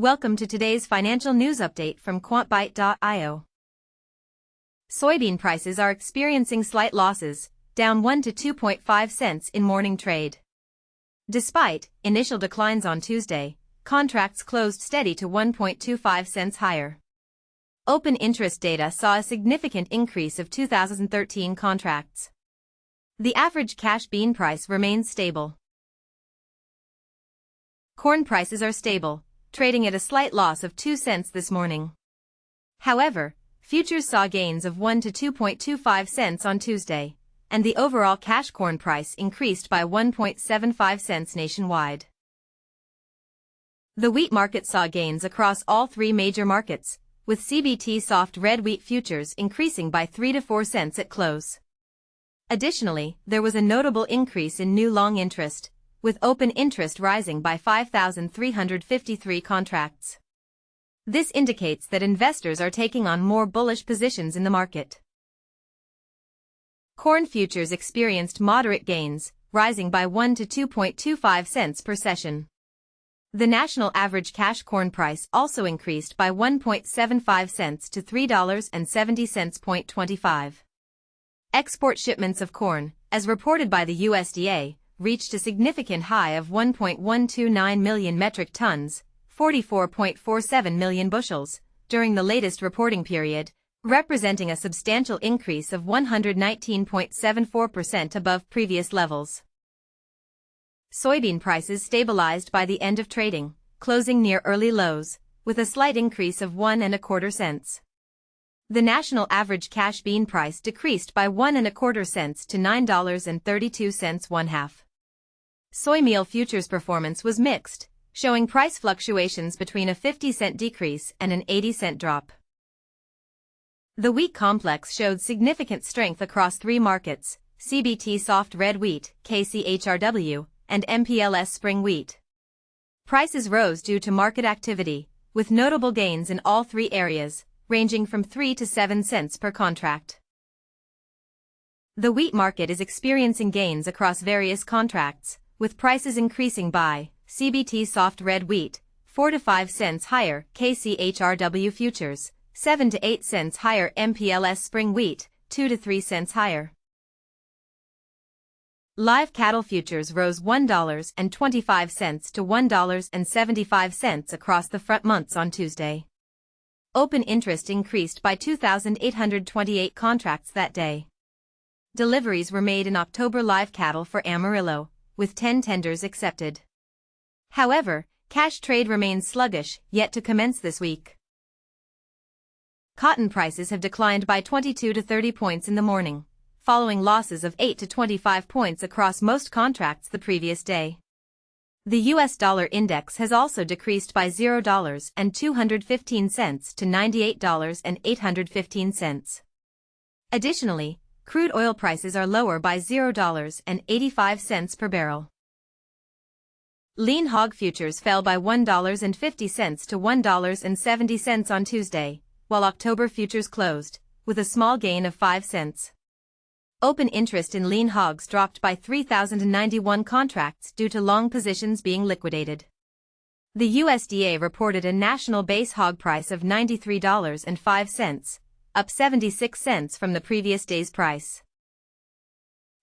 Welcome to today's financial news update from quantbyte.io. Soybean prices are experiencing slight losses, down 1 to 2.5 cents in morning trade. Despite initial declines on Tuesday, contracts closed steady to 1.25 cents higher. Open interest data saw a significant increase of 2013 contracts. The average cash bean price remains stable. Corn prices are stable, trading at a slight loss of 2 cents this morning. However, futures saw gains of 1 to 2.25 cents on Tuesday, and the overall cash corn price increased by 1.75 cents nationwide. The wheat market saw gains across all three major markets, with CBT soft red wheat futures increasing by 3 to 4 cents at close. Additionally, there was a notable increase in new long interest, with open interest rising by 5,353 contracts. This indicates that investors are taking on more bullish positions in the market. Corn futures experienced moderate gains, rising by 1 to 2.25 cents per session. The national average cash corn price also increased by 1.75 cents to $3.70.25. Export shipments of corn, as reported by the USDA, reached a significant high of 1.129 million metric tons, 44.47 million bushels, during the latest reporting period, representing a substantial increase of 119.74% above previous levels. Soybean prices stabilized by the end of trading, closing near early lows, with a slight increase of 1.25 cents. The national average cash bean price decreased by 1.25 cents to $9.32 1/2. Soy meal futures performance was mixed, showing price fluctuations between a 50-cent decrease and an 80-cent drop. The wheat complex showed significant strength across three markets: CBT soft red wheat, KCHRW, and MPLS spring wheat. Prices rose due to market activity, with notable gains in all three areas, ranging from 3 to 7 cents per contract. The wheat market is experiencing gains across various contracts, with prices increasing by CBT soft red wheat, 4 to 5 cents higher, KCHRW futures, 7 to 8 cents higher, MPLS spring wheat, 2 to 3 cents higher. Live cattle futures rose $1.25 to $1.75 across the front months on Tuesday. Open interest increased by 2,828 contracts that day. Deliveries were made in October live cattle for Amarillo, with 10 tenders accepted. However, cash trade remains sluggish, yet to commence this week. Cotton prices have declined by 22 to 30 points in the morning, following losses of 8 to 25 points across most contracts the previous day. The US dollar index has also decreased by $0.215 to $98.815. Additionally, crude oil prices are lower by $0.85 per barrel. Lean hog futures fell by $1.50 to $1.70 on Tuesday, while October futures closed, with a small gain of 5 cents. Open interest in lean hogs dropped by 3,091 contracts due to long positions being liquidated. The USDA reported a national base hog price of $93.05, up 76 cents from the previous day's price.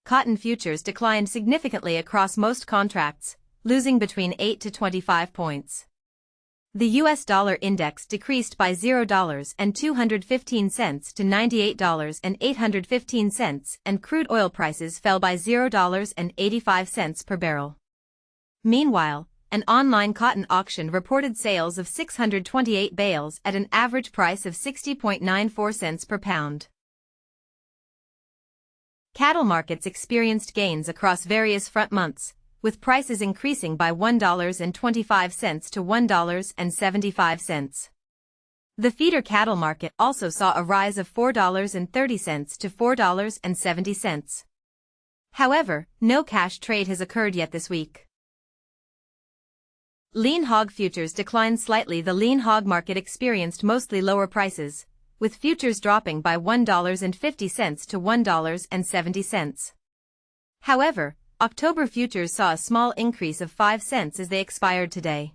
Cotton futures declined significantly across most contracts, losing between 8 to 25 points. The US dollar index decreased by $0.215 to $98.815, and crude oil prices fell by $0.85 per barrel. Meanwhile, an online cotton auction reported sales of 628 bales at an average price of 60.94 cents per pound. Cattle markets experienced gains across various front months, with prices increasing by $1.25 to $1.75. The feeder cattle market also saw a rise of $4.30 to $4.70. However, no cash trade has occurred yet this week. Lean hog futures declined slightly. The lean hog market experienced mostly lower prices, with futures dropping by $1.50 to $1.70. However, October futures saw a small increase of 5 cents as they expired today.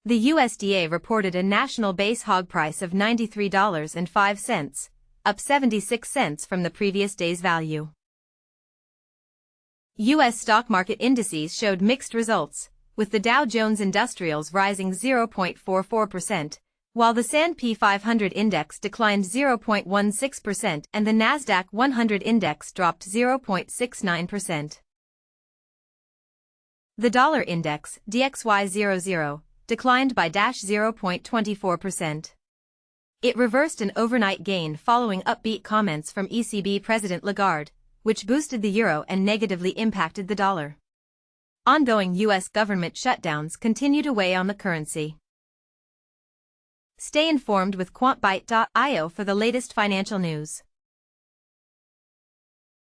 The USDA reported a national base hog price of $93.05, up 76 cents from the previous day's value. U.S. stock market indices showed mixed results, with the Dow Jones Industrials rising 0.44%, while the S&P 500 index declined 0.16% and the Nasdaq 100 index dropped 0.69%. The dollar index, DXY00, declined by -0.24%. It reversed an overnight gain following upbeat comments from ECB President Lagarde, which boosted the euro and negatively impacted the dollar. Ongoing U.S. government shutdowns continue to weigh on the currency. Stay informed with quantbyte.io for the latest financial news.